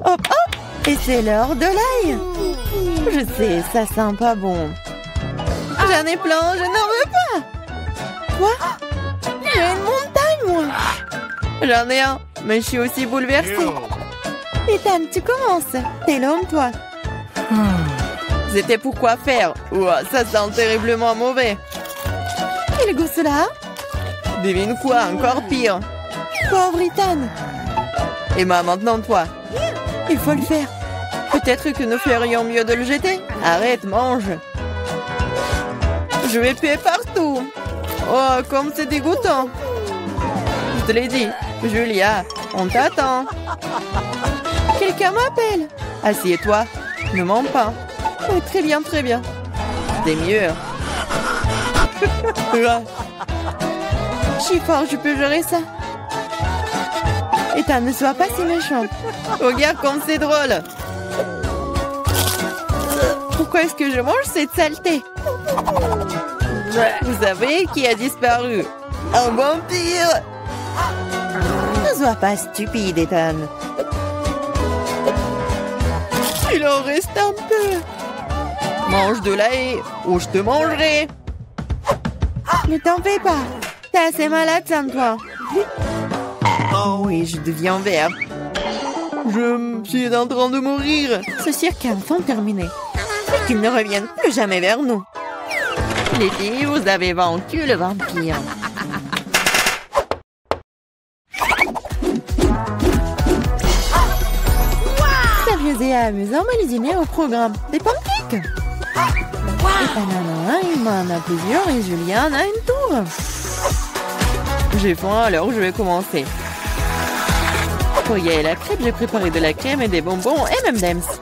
Hop, hop. Et c'est l'heure de l'ail. Je sais, ça sent pas bon. J'en ai plein, je n'en veux pas. Quoi? J'ai une montagne, moi. J'en ai un, mais je suis aussi bouleversée. Ethan, tu commences. T'es l'homme, toi. C'était pour quoi faire? Ouah, ça sent terriblement mauvais. Quel goût cela? Devine quoi, encore pire. Pauvre Ethan. Emma, maintenant toi. Il faut le faire. Peut-être que nous ferions mieux de le jeter. Arrête, mange. Je vais puer partout. Oh, comme c'est dégoûtant. Je te l'ai dit. Julia, on t'attend. Quelqu'un m'appelle. Assieds-toi. Ne mens pas. Oh, très bien, très bien. C'est mieux. Je suis fort, je peux gérer ça. Ethan, ne sois pas si méchante. Regarde comme c'est drôle. Pourquoi est-ce que je mange cette saleté? Vous savez qui a disparu? Un vampire. Ne sois pas stupide, Ethan. Il en reste un peu. Mange de l'ail ou je te mangerai. Ne t'en fais pas. T'es assez malade, sans toi. Oh oui, je deviens vert. Je suis en train de mourir. Ce cirque est enfin terminé. Et qu'il ne revienne plus jamais vers nous. Les filles, vous avez vaincu le vampire. Sérieux et amusant, mais le dîner au programme. Des pancakes. Ethan en a un, Emma en a plusieurs et Julien en a une tour. J'ai faim, alors je vais commencer. Pour y aller la crêpe, j'ai préparé de la crème et des bonbons M&M's.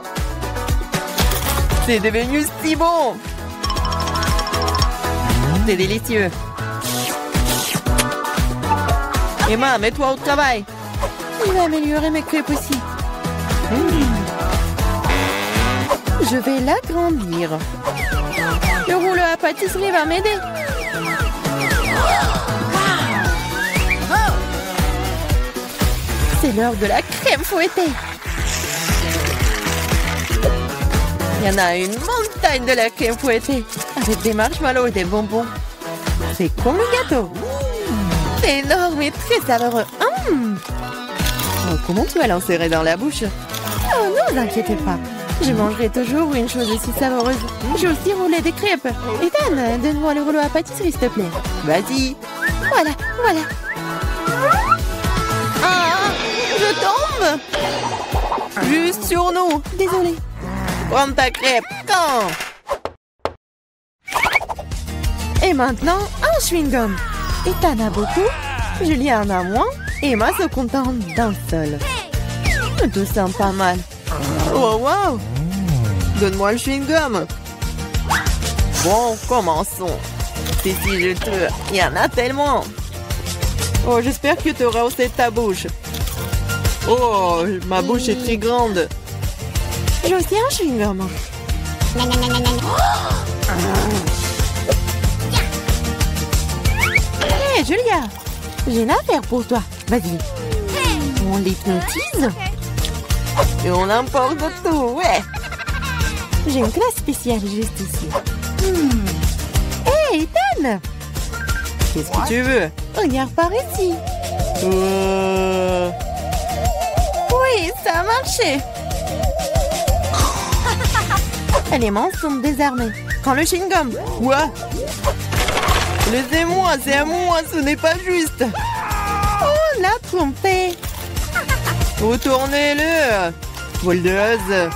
C'est devenu si bon! C'est délicieux. Emma, mets-toi au travail. Il va améliorer mes crêpes aussi. Je vais l'agrandir. Le rouleau à pâtisserie va m'aider. C'est l'heure de la crème fouettée. Il y en a une montagne de la crème fouettée. Avec des marshmallows et des bonbons. C'est comme le gâteau. C'est énorme et très savoureux. Oh, comment tu vas l'insérer dans la bouche? Oh, ne vous inquiétez pas. Je mangerai toujours une chose aussi savoureuse. J'ai aussi roulé des crêpes. Ethan, donne-moi le rouleau à pâtisserie, s'il te plaît. Vas-y. Voilà, voilà. Ah, je tombe. Juste sur nous. Désolée. Prends ta crêpe. Quand? Et maintenant, un chewing-gum. Ethan a beaucoup, Julien en a moins, et Emma se contente d'un seul. Tout sent pas mal. Oh, wow! Donne-moi le chewing-gum. Bon, commençons. C'est si juteux. Il y en a tellement. Oh, j'espère que tu auras aussi ta bouche. Oh, ma bouche est très grande. J'ai aussi un chewing-gum. Hé, Julia, j'ai une affaire pour toi. Vas-y. On l'hypnotise. Et on emporte tout, ouais. J'ai une classe spéciale juste ici. Hé, Ethan! Qu'est-ce que tu veux? Regarde par ici. Oui, ça a marché. Les mains sont désarmées. Prends le chewing-gum. Quoi? Laissez-moi, c'est à moi, ce n'est pas juste. Oh, la trompée. Retournez-le. Voleuse.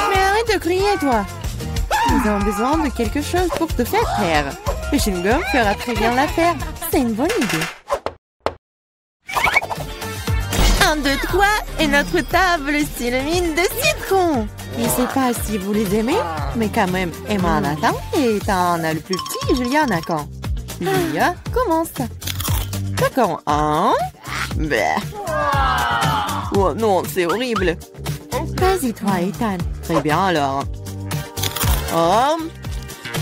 Mais arrête de crier, toi. Nous avons besoin de quelque chose pour te faire taire. Le chewing-gum fera très bien l'affaire. C'est une bonne idée. 1, 2, 3 et notre table s'illumine de citron. Je ne sais pas si vous les aimez, mais quand même, Emma en a tant et t'en as le plus petit et Julia en a quand. Julia, commence. D'accord, un. Oh non, c'est horrible. Vas-y toi, Ethan. Très bien alors. Oh,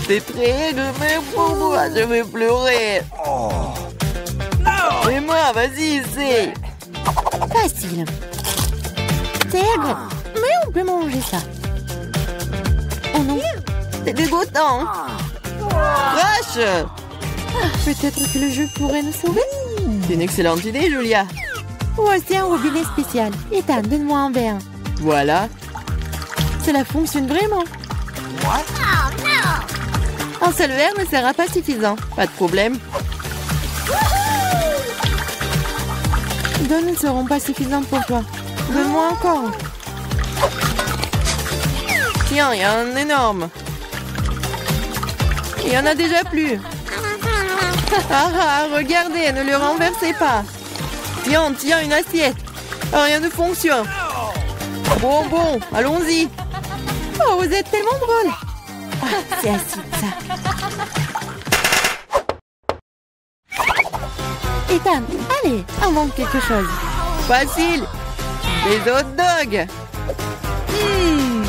c'est très mais pour moi, je vais pleurer. Et moi, vas-y, essaie. Facile. C'est aigre, mais on peut manger ça. Oh non, c'est dégoûtant. Vache! Peut-être que le jeu pourrait nous sauver? C'est une excellente idée, Julia. Voici un robinet spécial. Ethan, donne-moi un verre. Voilà. Cela fonctionne vraiment. Un seul verre ne sera pas suffisant. Pas de problème. Deux ne seront pas suffisantes pour toi. Donne-moi encore. Tiens, il y a un énorme. Il y en a déjà plus. Ah, regardez, ne le renversez pas. Tiens, une assiette. Rien ne fonctionne. Bon, allons-y. Oh, vous êtes tellement drôle. Ah, c'est acide, ça. Ethan, allez, invente quelque chose. Facile. Des hot dogs.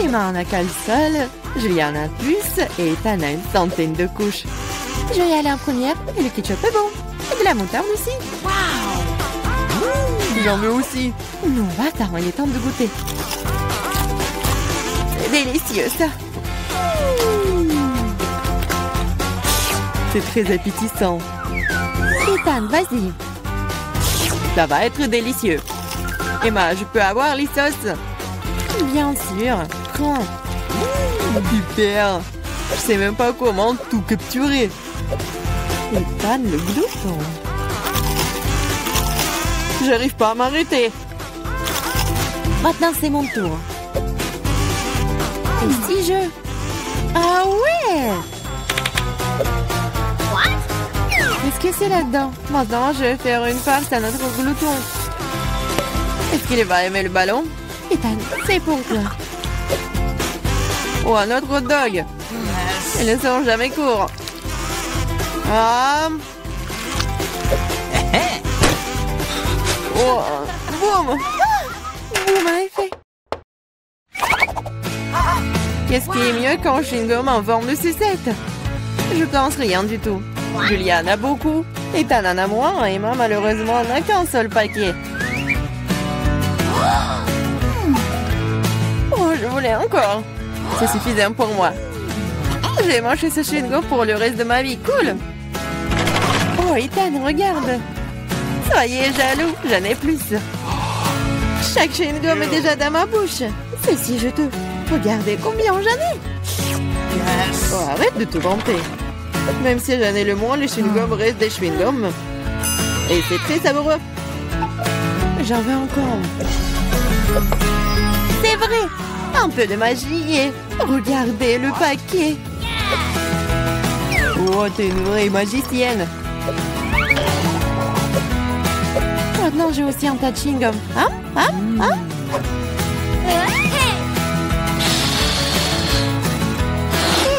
Emma en a qu'un seul, Julia en a plus et Ethan a une centaine de couches. Je vais aller en première et le ketchup est bon. Et de la moutarde aussi. J'en veux aussi. Non, attends, il est temps de goûter. C'est délicieux, ça. C'est très appétissant. Ethan, vas-y. Ça va être délicieux. Emma, je peux avoir les sauces? Bien sûr. Prends. Super. Je sais même pas comment tout capturer. Ethan, le glouton. J'arrive pas à m'arrêter. Maintenant, c'est mon tour. Et si je... Ah ouais! Qu'est-ce que c'est là-dedans? Maintenant, je vais faire une farce à notre glouton. Est-ce qu'il va aimer le ballon? Ethan, c'est pour toi. Oh, un autre hot dog. Ils ne sont jamais courts. Ah. Oh, boum. Boum à effet. Qu'est-ce qui est mieux qu'un chewing-gum en forme de sucette? Je pense rien du tout. Julia en a beaucoup. Ethan en a moins. Et Emma, malheureusement, n'a qu'un seul paquet. Oh, je voulais encore. C'est suffisant pour moi. J'ai mangé ce chewing-gum pour le reste de ma vie. Cool. Oh, Ethan, regarde. Soyez jaloux, j'en ai plus. Chaque chewing-gum est déjà dans ma bouche. C'est si juteux. Regardez combien j'en ai. Oh, arrête de te vanter. Même si j'en ai le moins, les chewing-gums restent des chewing-gums. Et c'est très savoureux. J'en veux encore. C'est vrai. Un peu de magie et regardez le paquet. Oh, t'es une vraie magicienne. Maintenant, j'ai aussi un tas de chewing-gum.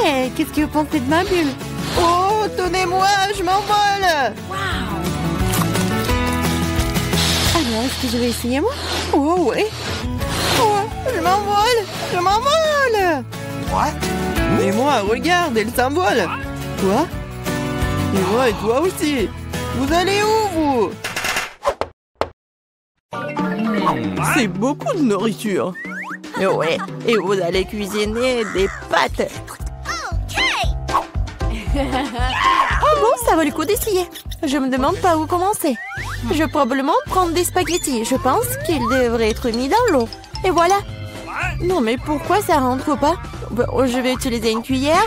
Hey, qu'est-ce que vous pensez de ma bulle? Oh, tenez-moi, je m'envole. Alors, est-ce que je vais essayer, moi? Oh, oui. Oh, je m'envole. Et moi, regarde, elle s'envole. Quoi? Et toi aussi. Vous allez où, vous? C'est beaucoup de nourriture. Ouais, et vous allez cuisiner des pâtes. Oh bon, ça vaut le coup d'essayer. Je me demande pas où commencer. Je vais probablement prendre des spaghettis. Je pense qu'ils devraient être mis dans l'eau. Et voilà. Non, mais pourquoi ça rentre pas? Je vais utiliser une cuillère.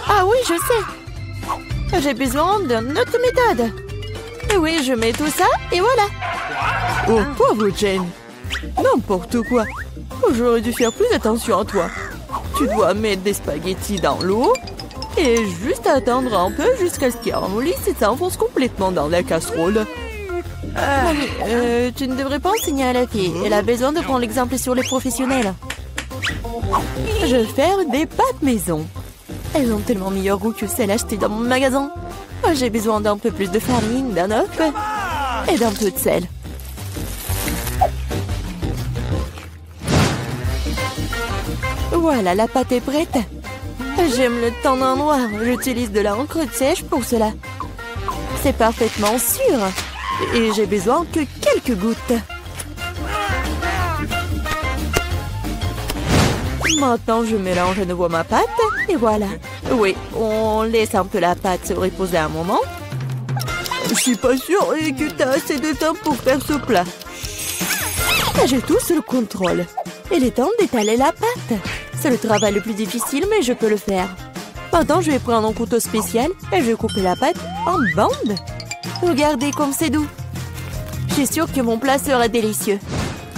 Ah oui, je sais. J'ai besoin d'une autre méthode. Et oui, je mets tout ça et voilà. Oh, pauvre Jane. N'importe quoi. J'aurais dû faire plus attention à toi. Tu dois mettre des spaghettis dans l'eau et juste attendre un peu jusqu'à ce qu'ils ramollissent et s'enfonce complètement dans la casserole. Tu ne devrais pas enseigner à la fille. Elle a besoin de prendre l'exemple sur les professionnels. Je vais faire des pâtes maison. Elles ont tellement meilleur goût que celles achetées dans mon magasin. J'ai besoin d'un peu plus de farine, d'un œuf et d'un peu de sel. Voilà, la pâte est prête. J'aime le teint noir. J'utilise de la encre sèche pour cela. C'est parfaitement sûr. Et j'ai besoin que quelques gouttes. Maintenant, je mélange à nouveau ma pâte. Et voilà. Oui, on laisse un peu la pâte se reposer un moment. Je suis pas sûre que tu as assez de temps pour faire ce plat. J'ai tout sous le contrôle. Il est temps d'étaler la pâte. C'est le travail le plus difficile, mais je peux le faire. Maintenant, je vais prendre un couteau spécial et je vais couper la pâte en bandes. Regardez comme c'est doux. Je suis sûre que mon plat sera délicieux.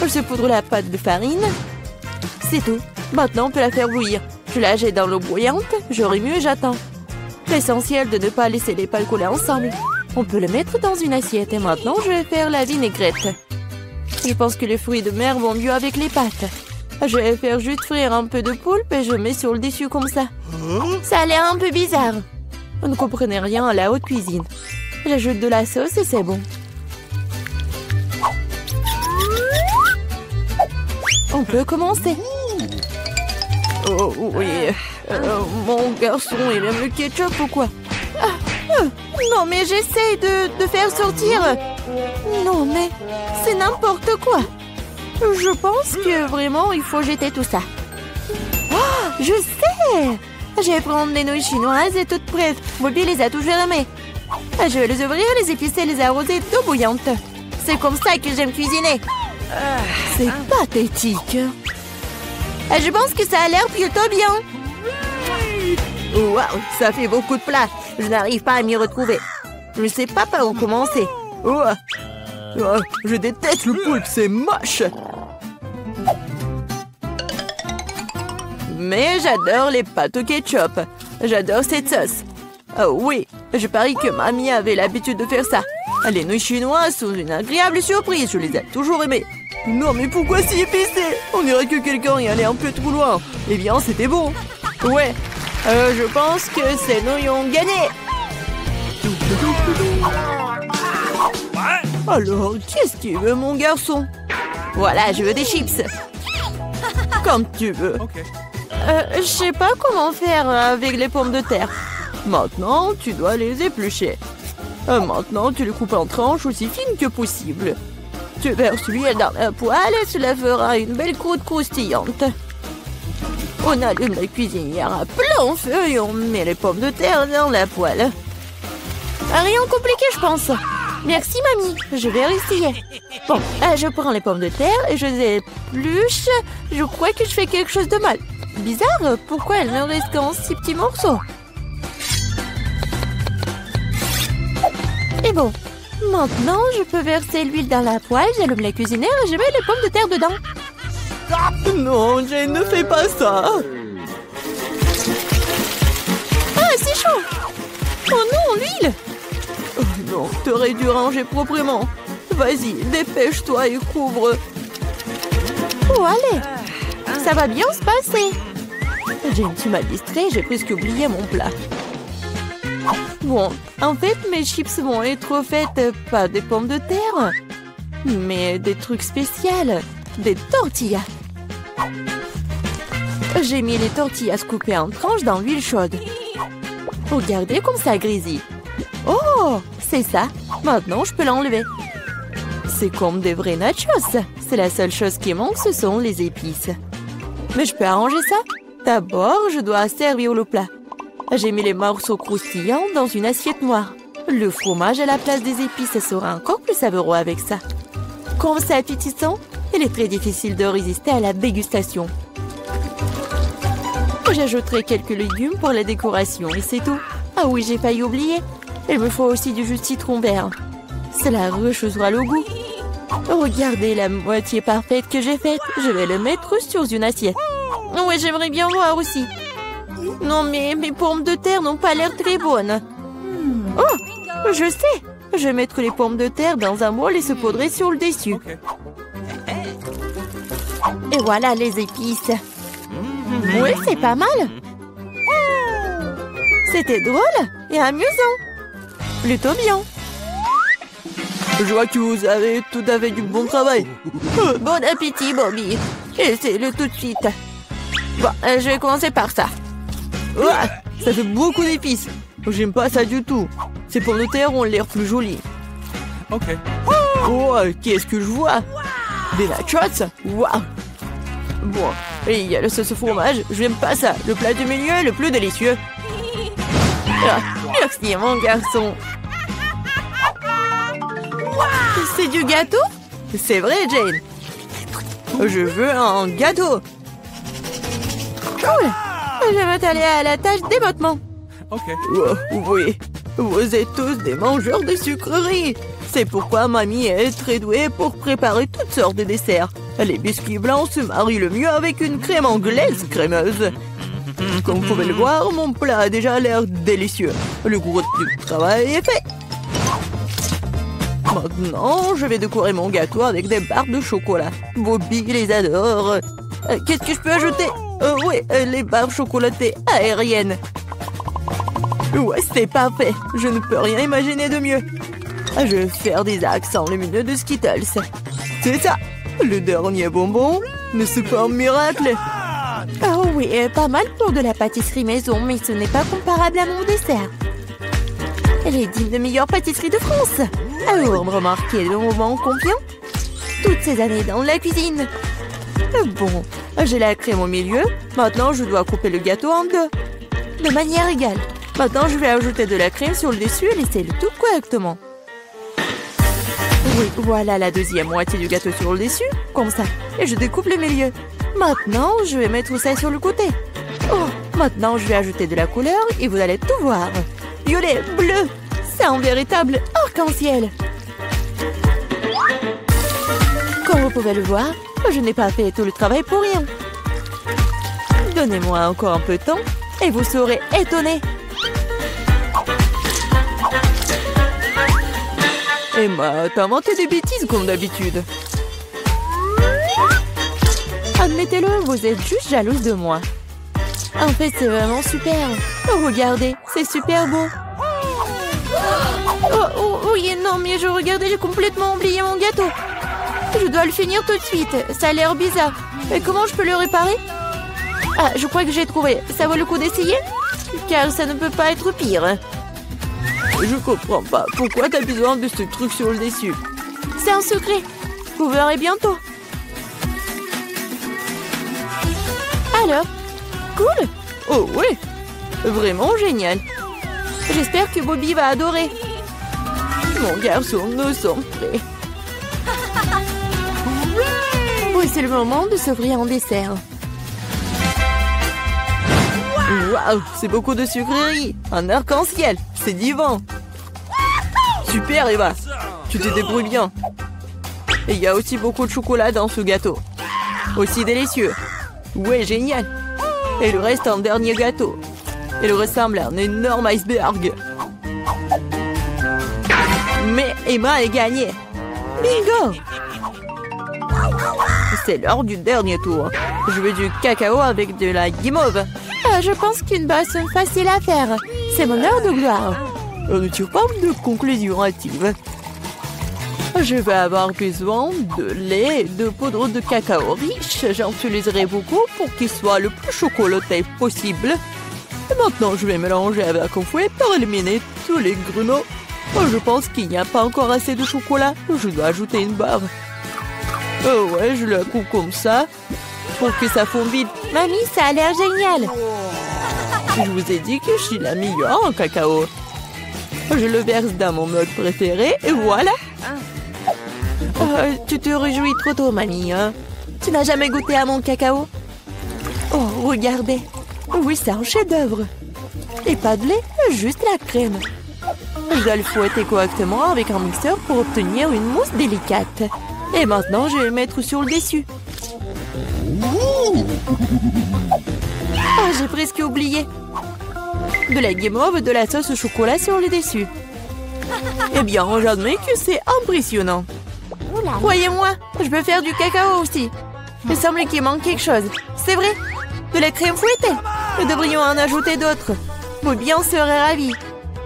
Je saupoudre la pâte de farine. C'est tout. Maintenant, on peut la faire bouillir. Je la jette dans l'eau bouillante, je remue et j'attends. L'essentiel de ne pas laisser les pâtes coller ensemble. On peut le mettre dans une assiette et maintenant, je vais faire la vinaigrette. Je pense que les fruits de mer vont mieux avec les pâtes. Je vais faire juste frire un peu de poulpe et je mets sur le dessus comme ça. Ça a l'air un peu bizarre. Vous ne comprenez rien à la haute cuisine. J'ajoute de la sauce et c'est bon. On peut commencer. Oh oui. Mon garçon, il aime le ketchup ou quoi? Non, mais j'essaie de faire sortir. Non, mais c'est n'importe quoi. Je pense que vraiment, il faut jeter tout ça. Oh, je sais! Je vais prendre les nouilles chinoises et toutes prêtes. Bobby les a toujours aimées. Je vais les ouvrir, les épicer, les arroser d'eau bouillante. C'est comme ça que j'aime cuisiner. C'est pathétique. Je pense que ça a l'air plutôt bien. Waouh, ça fait beaucoup de plats. Je n'arrive pas à m'y retrouver. Je ne sais pas par où commencer. Je déteste le poulpe, c'est moche. Mais j'adore les pâtes au ketchup. J'adore cette sauce. Oh oui, je parie que mamie avait l'habitude de faire ça. Les nouilles chinoises sont une agréable surprise. Je les ai toujours aimées. Non, mais pourquoi si épicé? On dirait que quelqu'un y allait un peu trop loin. Eh bien, c'était bon. Ouais, je pense que ces nouilles ont gagné. Alors, qu'est-ce qu'il veut, mon garçon? Voilà, je veux des chips. Comme tu veux. Je sais pas comment faire avec les pommes de terre. Maintenant, tu dois les éplucher. Maintenant, tu les coupes en tranches aussi fines que possible. Tu verses l'huile dans la poêle et cela fera une belle croûte croustillante. On allume la cuisinière à plein feu et on met les pommes de terre dans la poêle. Rien de compliqué, je pense. Merci, mamie. Je vais essayer. Bon, je prends les pommes de terre et je les épluche. Je crois que je fais quelque chose de mal. Bizarre, pourquoi elles ne restent qu'en 6 petits morceaux? Et bon, maintenant, je peux verser l'huile dans la poêle, j'allume la cuisinière et je mets les pommes de terre dedans. Non, Jane, ne fais pas ça. Ah, c'est chaud. Oh non, l'huile. Oh non, t'aurais dû ranger proprement. Vas-y, dépêche-toi et couvre. Oh, allez. Ça va bien se passer. Jane, tu m'as distrait, j'ai presque oublié mon plat. Bon, en fait, mes chips vont être faites pas des pommes de terre, mais des trucs spéciaux, des tortillas. J'ai mis les tortillas coupées en tranches dans l'huile chaude. Regardez comme ça grésille. Oh, c'est ça. Maintenant, je peux l'enlever. C'est comme des vrais nachos. C'est la seule chose qui manque, ce sont les épices. Mais je peux arranger ça. D'abord, je dois servir le plat. J'ai mis les morceaux croustillants dans une assiette noire. Le fromage à la place des épices sera encore plus savoureux avec ça. Comme c'est appétissant, il est très difficile de résister à la dégustation. J'ajouterai quelques légumes pour la décoration et c'est tout. Ah oui, j'ai failli oublier. Il me faut aussi du jus de citron vert. Cela rechaussera le goût. Regardez la moitié parfaite que j'ai faite. Je vais le mettre sur une assiette. Oui, j'aimerais bien voir aussi. Non, mais mes pommes de terre n'ont pas l'air très bonnes. Oh, je sais. Je vais mettre les pommes de terre dans un bol et saupoudrer sur le dessus. Et voilà les épices. Oui, c'est pas mal. C'était drôle et amusant. Plutôt bien. Je vois que vous avez tout à fait du bon travail. Bon appétit, Bobby. Essayez-le tout de suite. Bon, je vais commencer par ça. Ça fait beaucoup d'épices. J'aime pas ça du tout. Ces pommes de terre ont l'air plus jolies. Ok. Oh, qu'est-ce que je vois? Des nachos? Waouh! Bon, et il y a le sauce au fromage. Je n'aime pas ça. Le plat du milieu est le plus délicieux. Ah, merci, mon garçon. C'est du gâteau? C'est vrai, Jane. Je veux un gâteau. Cool. Je vais m'atteler à la tâche d'émottement. Ok. Oh, oui, vous êtes tous des mangeurs de sucreries. C'est pourquoi mamie est très douée pour préparer toutes sortes de desserts. Les biscuits blancs se marient le mieux avec une crème anglaise crémeuse. Comme vous pouvez le voir, mon plat a déjà l'air délicieux. Le gros du travail est fait. Maintenant, je vais décorer mon gâteau avec des barres de chocolat. Bobby les adore. Qu'est-ce que je peux ajouter? Oui, les barres chocolatées aériennes. Ouais, c'est parfait. Je ne peux rien imaginer de mieux. Je vais faire des accents lumineux de Skittles. C'est ça. Le dernier bonbon, mais c'est pas un miracle. Oh oui, pas mal pour de la pâtisserie maison, mais ce n'est pas comparable à mon dessert. Elle est digne de meilleure pâtisserie de France. Alors, remarquez le moment confiant. Toutes ces années dans la cuisine. Bon, j'ai la crème au milieu. Maintenant, je dois couper le gâteau en deux. De manière égale. Maintenant, je vais ajouter de la crème sur le dessus et laisser le tout correctement. Oui, voilà la deuxième moitié du gâteau sur le dessus, comme ça. Et je découpe le milieu. Maintenant, je vais mettre ça sur le côté. Oh, maintenant, je vais ajouter de la couleur et vous allez tout voir. Violet, bleu, c'est un véritable arc-en-ciel. Comme vous pouvez le voir, je n'ai pas fait tout le travail pour rien. Donnez-moi encore un peu de temps et vous serez étonnés. Emma, t'as inventé des bêtises comme d'habitude. Admettez-le, vous êtes juste jalouse de moi. En fait, c'est vraiment super. Oh, regardez, c'est super beau. Oh, oui, non, mais j'ai complètement oublié mon gâteau. Je dois le finir tout de suite. Ça a l'air bizarre. Mais comment je peux le réparer? Ah, je crois que j'ai trouvé. Ça vaut le coup d'essayer? Car ça ne peut pas être pire. Je comprends pas. Pourquoi t'as besoin de ce truc sur le dessus? C'est un secret. Vous verrez bientôt. Alors, cool. Oh oui, vraiment génial. J'espère que Bobby va adorer. Mon garçon, nous sommes prêts. Oui, c'est le moment de s'offrir un dessert. Waouh, c'est beaucoup de sucreries. Un arc-en-ciel, c'est divin. Super, Eva. Tu te débrouilles bien. Et il y a aussi beaucoup de chocolat dans ce gâteau. Aussi délicieux. Ouais, génial. Et le reste, un dernier gâteau. Il ressemble à un énorme iceberg. Mais Emma a gagné. Bingo! C'est l'heure du dernier tour. Je veux du cacao avec de la guimauve. Je pense qu'une boisson facile à faire. C'est mon heure de gloire. On ne tire pas de conclusion hâtive. Je vais avoir besoin de lait et de poudre de cacao riche. J'en utiliserai beaucoup pour qu'il soit le plus chocolaté possible. Et maintenant, je vais mélanger avec un fouet pour éliminer tous les grumeaux. Je pense qu'il n'y a pas encore assez de chocolat. Je dois ajouter une barre. Oh ouais, je la coupe comme ça pour que ça fonde vite. Mamie, ça a l'air génial. Je vous ai dit que je suis la meilleure en cacao. Je le verse dans mon mug préféré et voilà. Tu te réjouis trop tôt, mamie. Hein? Tu n'as jamais goûté à mon cacao? Oh, regardez. Oui, c'est un chef-d'œuvre. Et pas de lait, juste la crème. Je dois le fouetter correctement avec un mixeur pour obtenir une mousse délicate. Et maintenant, je vais le mettre sur le dessus. Ah, j'ai presque oublié. De la guimauve, de la sauce au chocolat sur le dessus. Eh bien, j'admets que c'est impressionnant. Croyez-moi, je peux faire du cacao aussi. Il semble qu'il manque quelque chose. C'est vrai, de la crème fouettée. Nous devrions en ajouter d'autres. Bobby en serait ravi.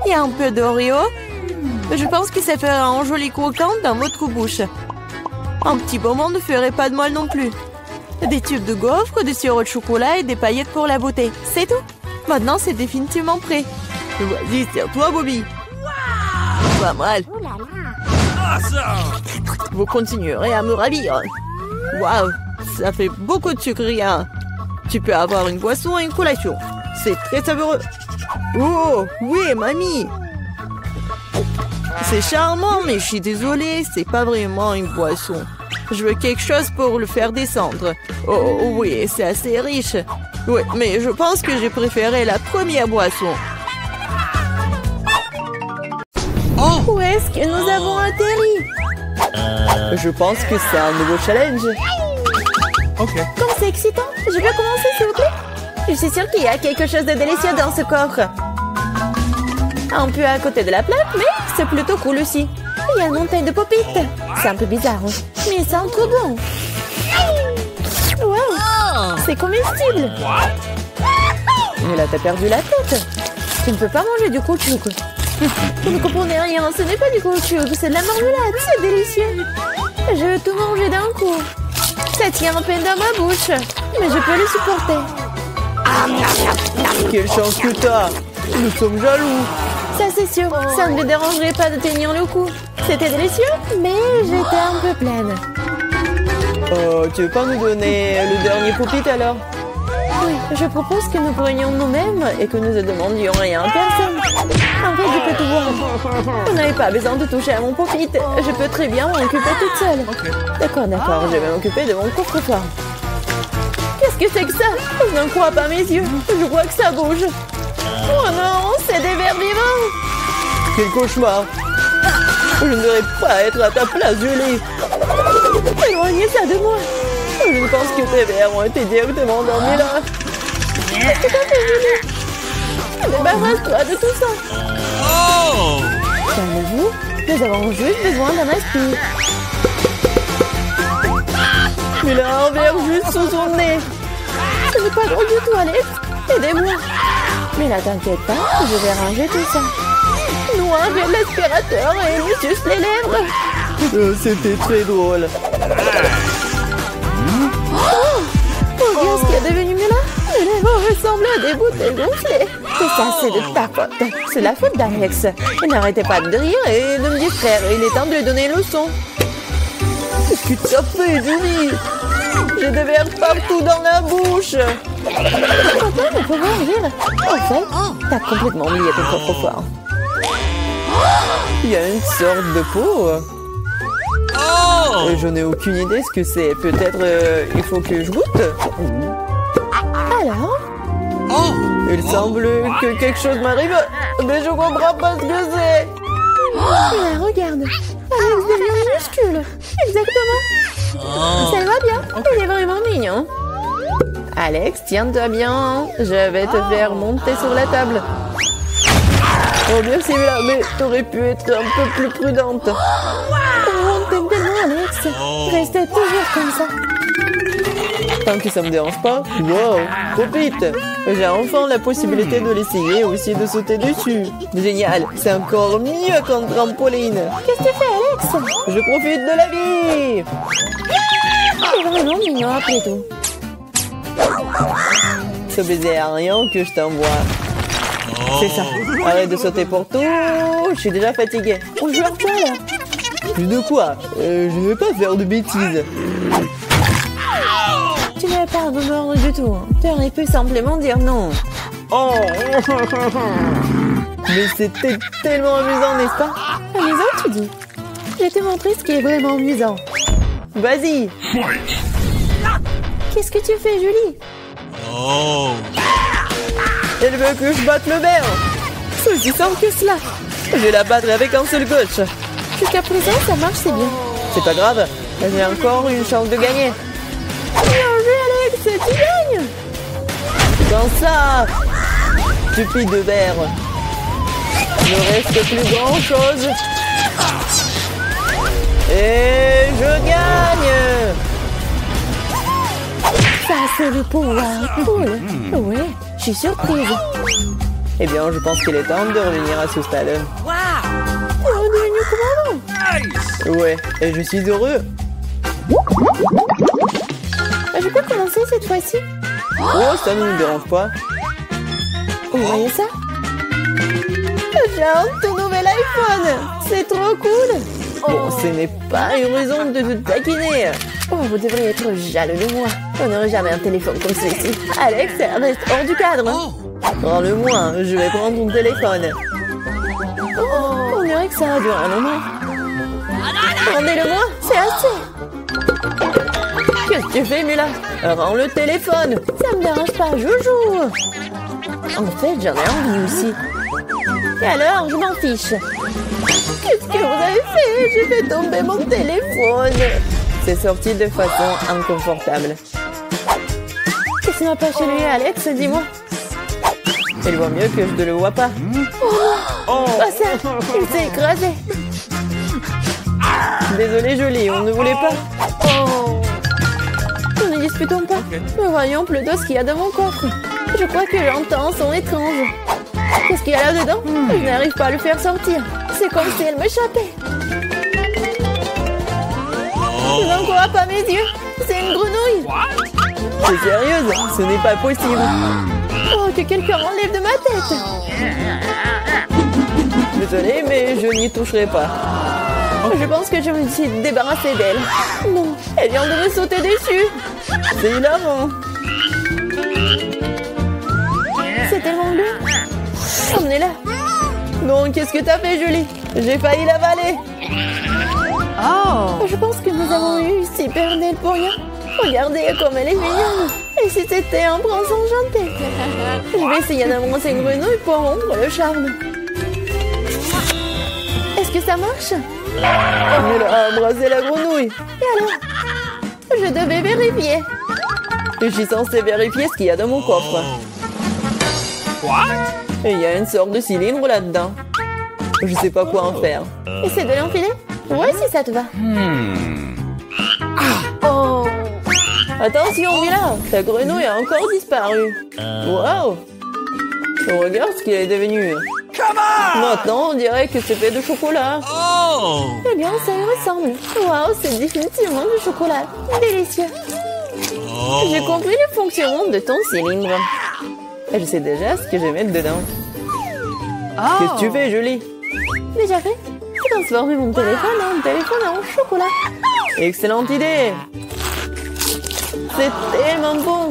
Et un peu d'Oreo. Je pense que ça fera un joli croquant dans votre bouche. Un petit bonbon ne ferait pas de mal non plus. Des tubes de gaufres, du sirop de chocolat et des paillettes pour la beauté. C'est tout. Maintenant, c'est définitivement prêt. Vas-y, serre-toi, Bobby. Pas mal. Vous continuerez à me ravir. Waouh, ça fait beaucoup de sucre rien. Tu peux avoir une boisson et une collation. C'est très savoureux. Oh, oui, mamie. C'est charmant, mais je suis désolée, c'est pas vraiment une boisson. Je veux quelque chose pour le faire descendre. Oh, oui, c'est assez riche. Oui, mais je pense que j'ai préféré la première boisson. Où est-ce que nous avons atterri? Je pense que c'est un nouveau challenge. Comme c'est excitant. Je peux commencer, s'il vous plaît? Je suis sûre qu'il y a quelque chose de délicieux dans ce coffre. Un peu à côté de la plaque, mais c'est plutôt cool aussi. Il y a une montagne de popites. C'est un peu bizarre, hein, mais ça sent trop bon. Wow, c'est comestible. Mais là, t'as perdu la tête. Tu ne peux pas manger du caoutchouc. Vous ne comprenez rien, ce n'est pas du caoutchouc, c'est de la marmelade, c'est délicieux. Je veux tout manger d'un coup. Ça tient à peine dans ma bouche, mais je peux le supporter. Quelle chance que t'as. Nous sommes jaloux. Ça c'est sûr, ça ne me dérangerait pas de tenir le coup. C'était délicieux, mais j'étais un peu pleine. Oh, tu veux pas nous donner le dernier popit alors? Oui, je propose que nous prenions nous-mêmes et que nous ne demandions rien à personne. En fait, je peux tout voir. Vous n'avez pas besoin de toucher à mon popit. Je peux très bien m'en occuper toute seule. D'accord, je vais m'occuper de mon coffre-fort. Qu'est-ce que c'est que ça? Je n'en crois pas mes yeux. Je vois que ça bouge. Oh non, c'est des vers vivants. Quel cauchemar. Je ne devrais pas être à ta place, Julie. Éloignez ça de moi. Je ne pense que tes vers ont été directement endormis là. Qu'est-ce que t'as fait, Julie? Débarrasse-toi de tout ça. Calmez-vous, nous avons juste besoin d'un aspire. Il a un verre juste sous son nez. Ce n'est pas drôle du tout, Alex. Aidez-moi. Mais là, t'inquiète pas, je vais ranger tout ça. Nous, avec l'aspirateur et lui suce les lèvres. C'était très drôle. Oh, regarde ce qui est devenu mieux là. Les lèvres ressemblent à des bouteilles gonflées. Tout ça, c'est de ta faute. C'est la faute d'Alex. Il n'arrêtait pas de rire et de me distraire. Il est temps de lui donner une leçon. Qu'est-ce que tu as fait, Julie? J'ai des vers partout dans la bouche. Pourquoi ne peut pas rire? En fait, t'as complètement oublié ton coffre-fort. Il y a une sorte de peau. Je n'ai aucune idée ce que c'est. Peut-être il faut que je goûte. Alors? Il semble que quelque chose m'arrive, mais je comprends pas ce que c'est. Là, regarde. Alex devient minuscule. Exactement. Ça va bien. Il est vraiment mignon. Alex, tiens-toi bien. Je vais te faire monter sur la table. Oh, merci, mais t'aurais pu être un peu plus prudente. On t'aime tellement, Alex. Restez toujours comme ça. Tant que ça me dérange pas. Wow, trop vite. J'ai enfin la possibilité de l'essayer aussi de sauter dessus. Génial, c'est encore mieux qu'un trampoline. Qu'est-ce que tu fais, Alex? Je profite de la vie. C'est vraiment mignon après tout. Ce baiser aérien que je t'envoie. C'est ça. Arrête de sauter pour tout. Je suis déjà fatiguée. On joue un peu là. Plus de quoi? Je ne vais pas faire de bêtises. Tu n'avais pas à me mordre du tout. Tu aurais pu simplement dire non. Oh. Mais c'était tellement amusant, n'est-ce pas? Amusant, tu dis? Je vais te montrer ce qui est vraiment amusant. Vas-y. Qu'est-ce que tu fais, Julie? Elle veut que je batte le verre. C'est aussi simple que cela. Je vais la battre avec un seul coach. Jusqu'à présent, ça marche, c'est bien. C'est pas grave. J'ai encore une chance de gagner. Bien joué, Alex, tu gagnes. Dans ça, stupide de verre. Il ne reste plus grand chose. Et je gagne. Ça, c'est le pouvoir. Cool. Ouais, je suis surprise. Eh bien, je pense qu'il est temps de revenir à ce stade. T'es redevenu commandant. Ouais, et je suis heureux. Je peux commencer cette fois-ci? Oh, ça ne nous dérange pas. Vous voyez ça? J'ai un tout nouvel iPhone. C'est trop cool. Bon, ce n'est pas une raison de te taquiner. Oh, vous devriez être jaloux de moi. On n'aurait jamais un téléphone comme celui-ci. Alex, reste hors du cadre. Prends-le-moi, je vais prendre ton téléphone. Oh, on dirait que ça a duré un moment. Rendez-le-moi, c'est assez. Qu'est-ce que tu fais, Mila? Rends le téléphone. Ça me dérange pas, joujou. En fait, j'en ai envie aussi. Et alors, je m'en fiche. Qu'est-ce que vous avez fait? J'ai fait tomber mon téléphone. C'est sorti de façon inconfortable. Qu'est-ce qui m'a pas chez lui, Alex? Dis-moi. Il voit mieux que je ne le vois pas. Oh, pas ça. Il s'est écrasé. Désolé, jolie, on ne voulait pas. Oh. Ne disputons pas. Mais voyons plutôt ce qu'il y a dans mon coffre. Je crois que j'entends un son étrange. Qu'est-ce qu'il y a là-dedans? Je n'arrive pas à le faire sortir. C'est comme si elle m'échappait. Je n'en crois pas mes yeux. C'est une grenouille. C'est sérieuse? Ce n'est pas possible. Oh, que quelqu'un enlève de ma tête. Désolée, mais je n'y toucherai pas. Je pense que je me suis débarrassée d'elle. Non, elle vient de me sauter dessus. C'est hilarant. C'est tellement bleu. Emmenez-la. Non, qu'est-ce que t'as fait, Julie? J'ai failli l'avaler. Oh. Je pense que nous avons eu super belle pour rien. Regardez comme elle est mignonne. Et si c'était un prince enchanté? Je vais essayer d'embrasser une grenouille pour rompre le charme. Est-ce que ça marche? Elle a embrassé la grenouille. Et alors? Je devais vérifier. Je suis censée vérifier ce qu'il y a dans mon coffre. Et il y a une sorte de cylindre là-dedans. Je sais pas quoi en faire. Essaie de l'enfiler? Ouais, si ça te va. Oh. Attention, Mila, ta grenouille a encore disparu. Wow. Regarde ce qu'il est devenu. Maintenant, on dirait que c'est fait de chocolat. Eh bien, ça y ressemble. Wow, c'est définitivement du chocolat. Délicieux. J'ai compris le fonctionnement de ton cylindre. Et je sais déjà ce que je vais mettre dedans. Qu'est-ce que tu fais, Julie? Déjà fait? J'ai transformé mon téléphone en chocolat. Excellente idée. C'est tellement bon.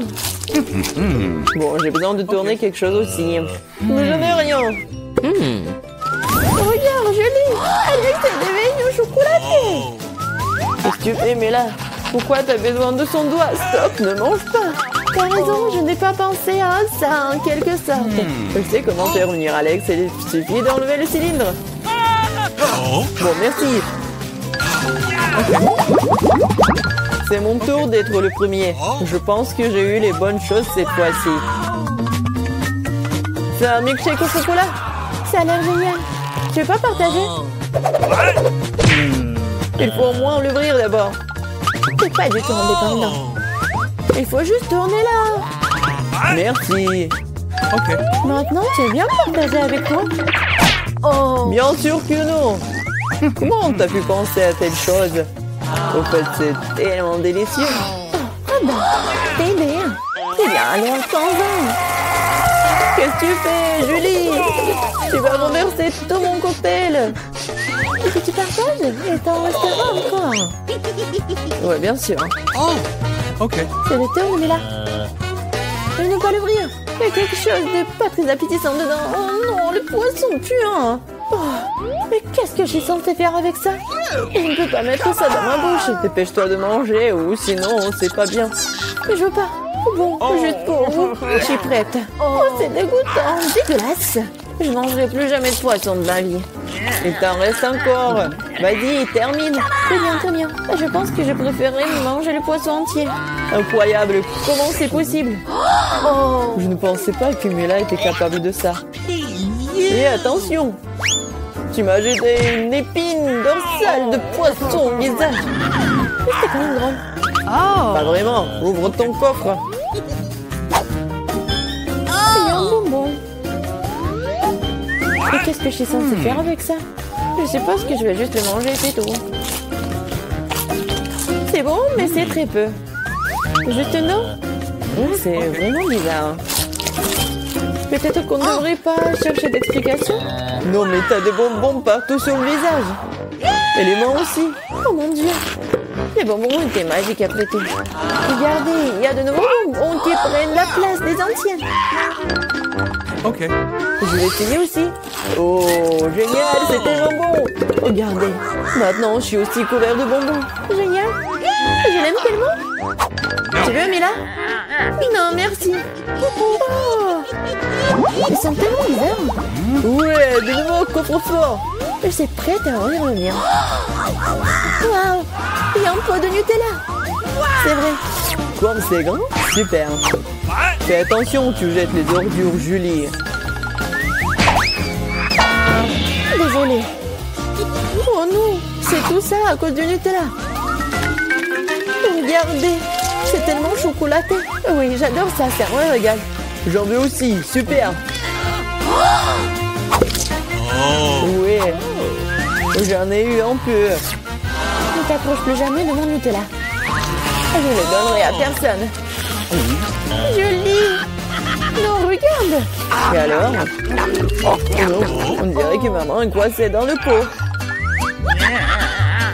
Bon, j'ai besoin de tourner quelque chose aussi. Mais je n'ai rien. Regarde, Julie. Alex est devenu chocolaté. Qu'est-ce que tu fais, Mila? Pourquoi t'as besoin de son doigt? Stop, ne mange pas. T'as raison, je n'ai pas pensé à ça en quelque sorte. Je sais comment faire revenir Alex. Il suffit d'enlever le cylindre. Bon, merci. C'est mon tour d'être le premier. Je pense que j'ai eu les bonnes choses cette fois-ci. C'est un milkshake au chocolat. Ça a l'air génial. Tu veux pas partager? Il faut au moins l'ouvrir d'abord. C'est pas du tout indépendant. Il faut juste tourner là. Merci. Maintenant, tu veux bien partager avec moi? Oh. Bien sûr que non. Comment t'as pu penser à telle chose? Au fait, c'est tellement délicieux. Ah bah, bébé. C'est bien, alors sans. Qu'est-ce que tu fais, Julie? Tu vas renverser tout mon cocktail. Est-ce que tu partages? Et t'en resteras encore? Ouais, bien sûr. C'est le tour, Mila. Je ne peux pas l'ouvrir. Il y a quelque chose de pas très appétissant dedans. Oh non, le poisson puant. Oh, mais qu'est-ce que je suis censée faire avec ça? Je ne peux pas mettre ça dans ma bouche. Dépêche-toi de manger ou sinon c'est pas bien. Mais je veux pas. Bon, juste pour vous, je suis prête. Oh, c'est dégoûtant, dégueulasse. Je ne mangerai plus jamais de poisson de ma vie. Il t'en reste encore. Vas-y, termine. Très bien. Je pense que je préférerais manger le poisson entier. Incroyable, comment c'est possible? Oh. Je ne pensais pas que Mila était capable de ça. Et attention, tu m'as jeté une épine dorsale de poisson au visage. C'était quand même drôle. Pas vraiment, ouvre ton coffre. Il y a un bonbon. Et qu'est-ce que je suis censée faire avec ça? Je suppose que je vais juste le manger, c'est tout. C'est bon, mais c'est très peu. Juste une eau? C'est vraiment bizarre. Peut-être qu'on ne devrait pas chercher d'explications? Non, mais t'as des bonbons partout sur le visage. Et les mains aussi. Oh mon Dieu. Les bonbons étaient magiques après tout. Regardez, il y a de nouveaux bonbons qui prennent la place des anciens. Ok. Je vais essayer aussi. Oh, génial, c'est tellement bon. Regardez, maintenant je suis aussi couvert de bonbons. Génial. Je l'aime tellement. Tu veux, Mila? Non, merci. Oh. Ils sont tellement bizarres. Ouais, de nouveau coffre-fort. Je suis prête à ouvrir le mien. Waouh, il y a un pot de Nutella. C'est vrai. Comme c'est grand, super. Fais attention, tu jettes les ordures, Julie. Désolée. Oh non, c'est tout ça à cause du Nutella. Regardez, c'est tellement chocolaté. Oui, j'adore ça, c'est un vrai régal. J'en veux aussi, super. Oui, j'en ai eu un peu. Ne t'approche plus jamais de mon Nutella. Je ne le donnerai à personne. Julie! Non, regarde! Et alors? Oh, on dirait que maman est coincée dans le pot.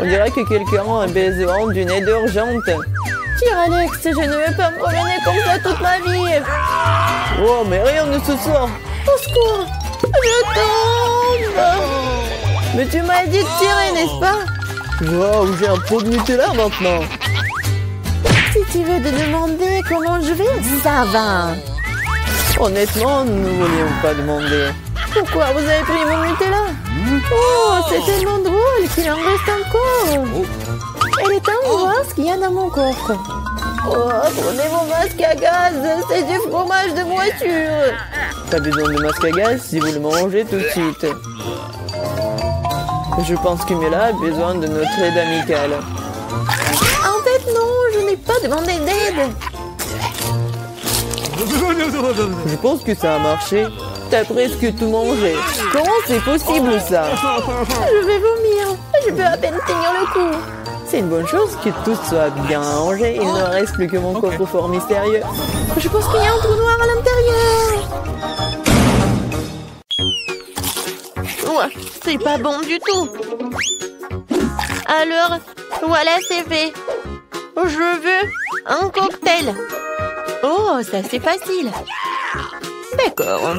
On dirait que quelqu'un a besoin d'une aide urgente. Tire, Alex, je ne vais pas me promener comme ça toute ma vie. Oh, mais rien ne se sort. Au secours! Je tombe! Mais tu m'as dit de tirer, n'est-ce pas? Wow, j'ai un pot de Nutella maintenant. Si tu veux te demander comment je vais, ça va. Honnêtement, nous ne voulions pas demander. Pourquoi vous avez pris mon Nutella? Oh, c'est tellement drôle qu'il en reste encore. Elle est temps de voir ce qu'il y a dans mon coffre. Oh, prenez mon masque à gaz, c'est du fromage de voiture. Pas besoin de masque à gaz si vous le mangez tout de suite. Je pense que Mila a besoin de notre aide amicale. En fait, non, je n'ai pas demandé d'aide. Je pense que ça a marché. T'as presque tout mangé. Comment c'est possible ça? Je vais vomir. Je peux à peine tenir le coup. C'est une bonne chose que tout soit bien rangé. Il ne reste plus que mon coffre-fort mystérieux. Je pense qu'il y a un trou noir à l'intérieur. Ouais, c'est pas bon du tout. Alors, voilà, c'est fait. Je veux un cocktail. Oh, ça c'est facile. D'accord.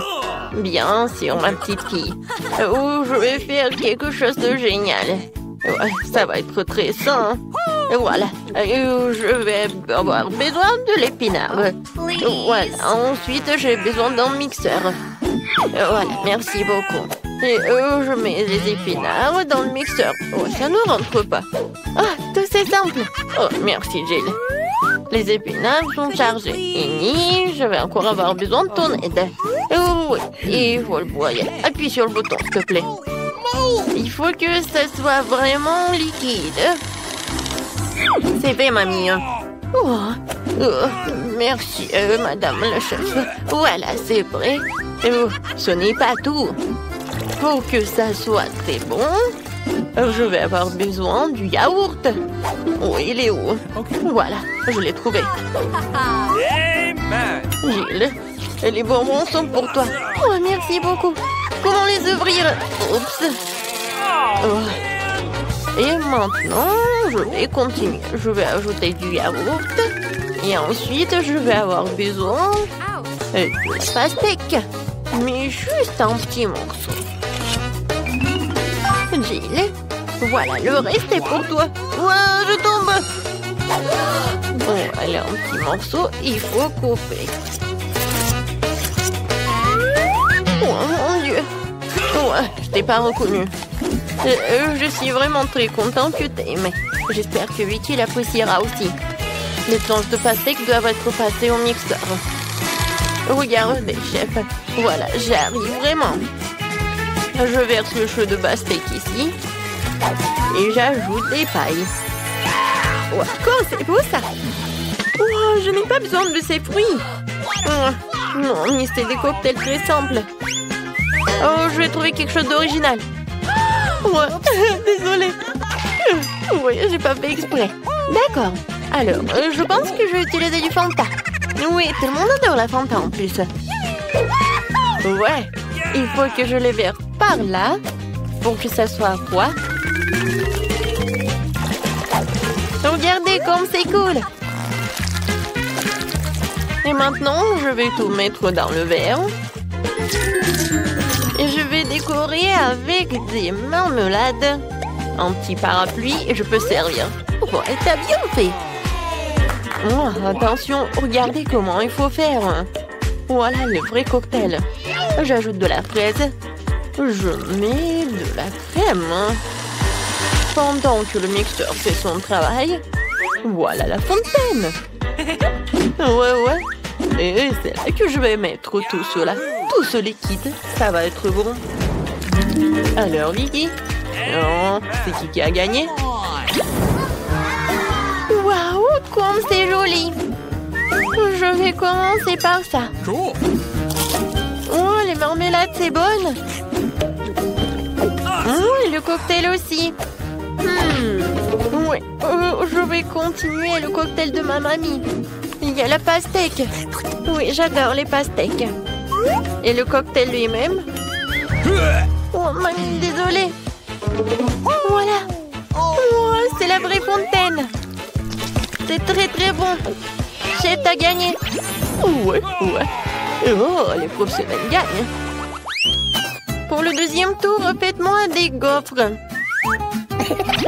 Bien sûr, ma petite fille. Oh, je vais faire quelque chose de génial. Ouais, ça va être très sain. Voilà. Je vais avoir besoin de l'épinard. Voilà. Ensuite, j'ai besoin d'un mixeur. Voilà, merci beaucoup. Et je mets les épinards dans le mixeur. Oh, ça ne rentre pas. Ah, tout c'est simple. Oh, merci, Jill. Les épinards sont chargés. Et je vais encore avoir besoin de ton aide. Oh, oui, il faut le broyer. Appuie sur le bouton, s'il te plaît. Il faut que ça soit vraiment liquide. C'est fait, mamie. Oh, merci, madame la chef. Voilà, c'est prêt. Oh, ce n'est pas tout. Pour que ça soit très bon, je vais avoir besoin du yaourt. Oh, il est où? Voilà, je l'ai trouvé. Jill, les bonbons sont pour toi. Oh, merci beaucoup. Comment les ouvrir? Oups. Oh. Et maintenant, je vais continuer. Je vais ajouter du yaourt. Et ensuite, je vais avoir besoin de pastèque. Mais juste un petit morceau. Jill, voilà, le reste est pour toi. Ouah, je tombe. Bon, allez, un petit morceau, il faut couper. Oh mon Dieu. Ouais, je t'ai pas reconnu. Je suis vraiment très contente que t'aimes. J'espère que Vicky l'appréciera aussi. Les tranches de pastèque doivent être passées au mixeur. Regardez, chef. Voilà, j'arrive vraiment. Je verse le chou de pastèque ici. Et j'ajoute des pailles. Wow, c'est beau ça. Oh, je n'ai pas besoin de ces fruits. Oh, non, mais c'est des cocktails très simples. Oh, je vais trouver quelque chose d'original. Ouais, désolée. Oui, j'ai pas fait exprès. D'accord. Alors, je pense que je vais utiliser du Fanta. Oui, tout le monde adore la Fanta en plus. Ouais, il faut que je les verse par là pour que ça soit froid. comme c'est cool! Et maintenant, je vais tout mettre dans le verre. Et je vais décorer avec des marmelades. Un petit parapluie et je peux servir. Oh, et t'as bien fait! Oh, attention, regardez comment il faut faire. Voilà le vrai cocktail. J'ajoute de la fraise. Je mets de la crème. Pendant que le mixeur fait son travail, voilà la fontaine. Ouais. Et c'est là que je vais mettre tout cela. Tout ce liquide. Ça va être bon. Alors, Vicky? Oh, c'est qui a gagné? Waouh, comme c'est joli! Je vais commencer par ça. Cool. Oh, les marmelades, c'est bonne. Oh, et le cocktail aussi. Ouais, je vais continuer le cocktail de ma mamie. Il y a la pastèque. Oui, j'adore les pastèques. Et le cocktail lui-même. Oh, mamie, désolée. Voilà. Oh, c'est la vraie fontaine. C'est très très bon. Chef, t'as gagné. Ouais. Oh, les professionnels gagnent. Pour le deuxième tour, faites-moi des gaufres.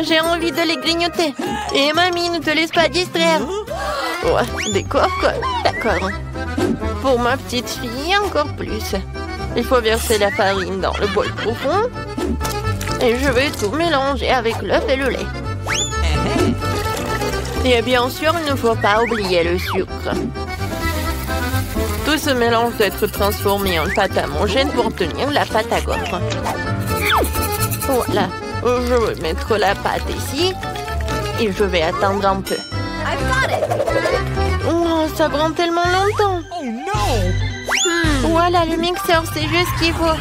J'ai envie de les grignoter. Et mamie, ne te laisse pas distraire. Ouais, des gaufres, d'accord. Pour ma petite fille, encore plus. Il faut verser la farine dans le bol profond. Et je vais tout mélanger avec l'œuf et le lait. Et bien sûr, il ne faut pas oublier le sucre. Tout ce mélange doit être transformé en pâte à homogène pour obtenir la pâte à gaufres. Voilà, je vais mettre la pâte ici et je vais attendre un peu. Oh, ça prend tellement longtemps. Oh non! Voilà, le mixeur, c'est juste ce qu'il faut.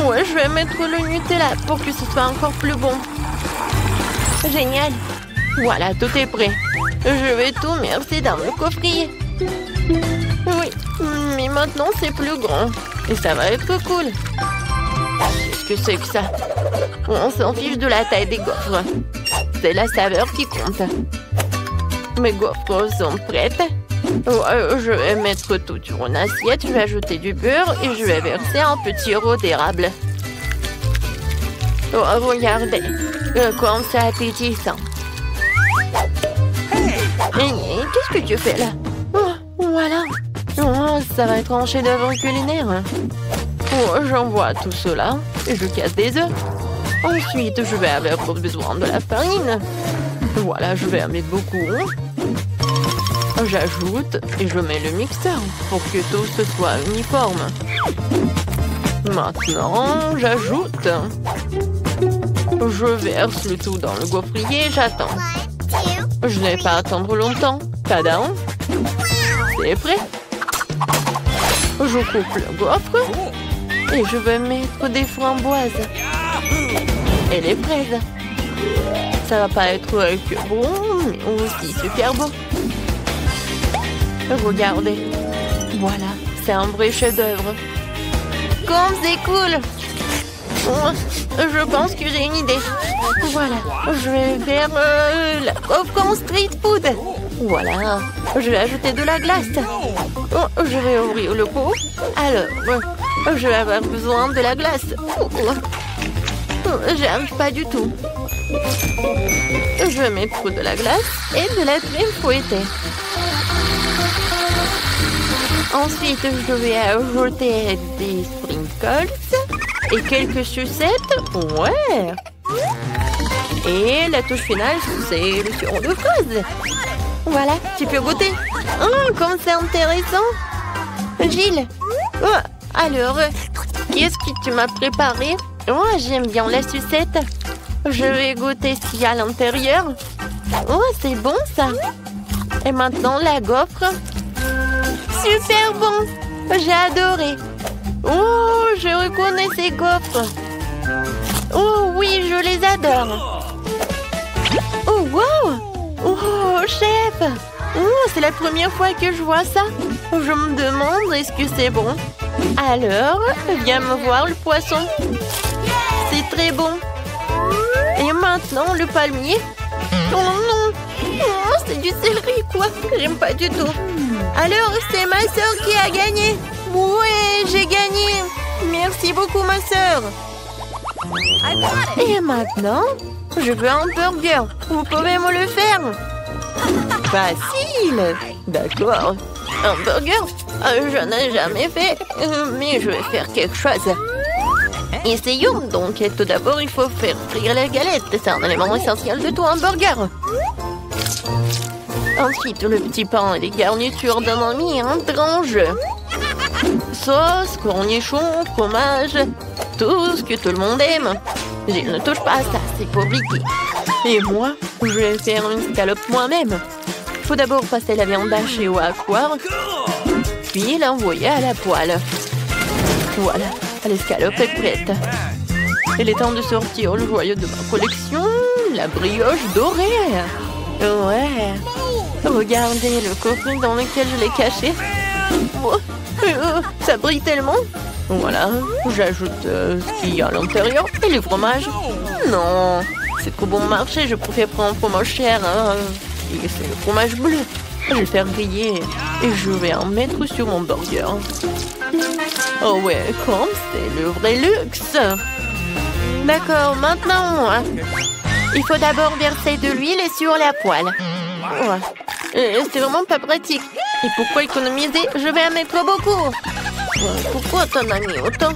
Ouais, je vais mettre le Nutella pour que ce soit encore plus bon. Génial. Voilà, tout est prêt. Je vais tout verser dans le coffrier. Oui, mais maintenant c'est plus grand. Et ça va être cool. Qu'est-ce que c'est que ça? On s'en fiche de la taille des gaufres. C'est la saveur qui compte. Mes gaufres sont prêtes. Je vais mettre tout sur une assiette. Je vais ajouter du beurre et je vais verser un petit rôti d'érable. Oh, regardez. Comme c'est appétissant. Qu'est-ce que tu fais là? Oh, voilà. Oh, ça va être un chef-d'œuvre culinaire. Oh, j'envoie tout cela et je casse des œufs. Ensuite, je vais avoir besoin de la farine. Voilà, je vais en mettre beaucoup. J'ajoute et je mets le mixeur pour que tout ce soit uniforme. Maintenant, j'ajoute. Je verse le tout dans le gaufrier et j'attends. Je n'ai pas à attendre longtemps. Tadam! C'est prêt. Je coupe le gaufre et je vais mettre des framboises et les fraises. Ça va pas être que bon, mais aussi super bon. Regardez. Voilà, c'est un vrai chef-d'œuvre. Comme c'est cool! Je pense que j'ai une idée. Voilà, je vais faire la gaufre en street food. Voilà, je vais ajouter de la glace. Je vais ouvrir le pot. Alors, je vais avoir besoin de la glace. J'arrive pas du tout. Je vais mettre de la glace et de la crème fouettée. Ensuite, je vais ajouter des sprinkles et quelques sucettes. Ouais. Et la touche finale, c'est le sirop de fraise. Voilà, tu peux goûter. Oh, comme c'est intéressant. Gilles. Oh, alors, qu'est-ce que tu m'as préparé? Oh, j'aime bien la sucette. Je vais goûter ce qu'il y a à l'intérieur. Oh, c'est bon ça. Et maintenant, la gaufre. Super bon. J'ai adoré. Oh, je reconnais ces gaufres. Oh oui, je les adore. Oh, wow. Oh, chef. Oh, c'est la première fois que je vois ça. Je me demande, est-ce que c'est bon? Alors, viens me voir le poisson. C'est très bon. Et maintenant, le palmier. Oh non! Oh, c'est du céleri, quoi! J'aime pas du tout. Alors, c'est ma sœur qui a gagné! Ouais, j'ai gagné! Merci beaucoup, ma sœur! Et maintenant, je veux un burger. Vous pouvez me le faire? Facile! D'accord. Un burger? Je n'ai jamais fait, mais je vais faire quelque chose. Essayons donc. Et tout d'abord, il faut faire frire les galettes. C'est un élément essentiel de tout hamburger. Ensuite, le petit pain et les garnitures de mamie entrent en jeu. Sauce, cornichons, fromage, tout ce que tout le monde aime. Je ne touche pas à ça, c'est pour Vicky. Et moi, je vais faire une scalope moi-même. Il faut d'abord passer la viande hachée au hachoir, puis l'envoyer à la poêle. Voilà, l'escalope est prête. Il est temps de sortir le joyau de ma collection, la brioche dorée. Ouais, regardez le coffret dans lequel je l'ai caché. Oh, ça brille tellement. Voilà, j'ajoute ce qu'il y a à l'intérieur et le fromage. Non, c'est trop bon marché, je préfère prendre un fromage cher. Hein. Et c'est le fromage bleu. Je vais le faire griller et je vais en mettre sur mon burger. Oh ouais, comme c'est le vrai luxe. D'accord, maintenant moi. Il faut d'abord verser de l'huile sur la poêle. Ouais. C'est vraiment pas pratique. Et pourquoi économiser? Je vais en mettre beaucoup. Pourquoi t'en as mis autant?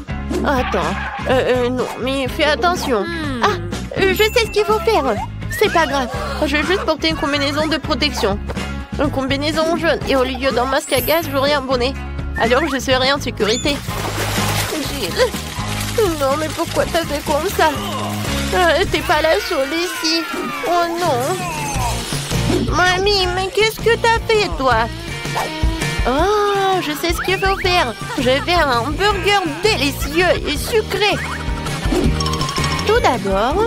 Attends. Non, mais fais attention. Ah, je sais ce qu'il faut faire. C'est pas grave. Je vais juste porter une combinaison de protection. Une combinaison jaune. Et au lieu d'un masque à gaz, j'aurai un bonnet. Alors je serai en sécurité. Gilles. Non, mais pourquoi t'as fait comme ça? T'es pas la seule ici. Oh non. Mamie, mais qu'est-ce que t'as fait, toi? Oh, je sais ce qu'il faut faire. Je vais faire un burger délicieux et sucré. Tout d'abord,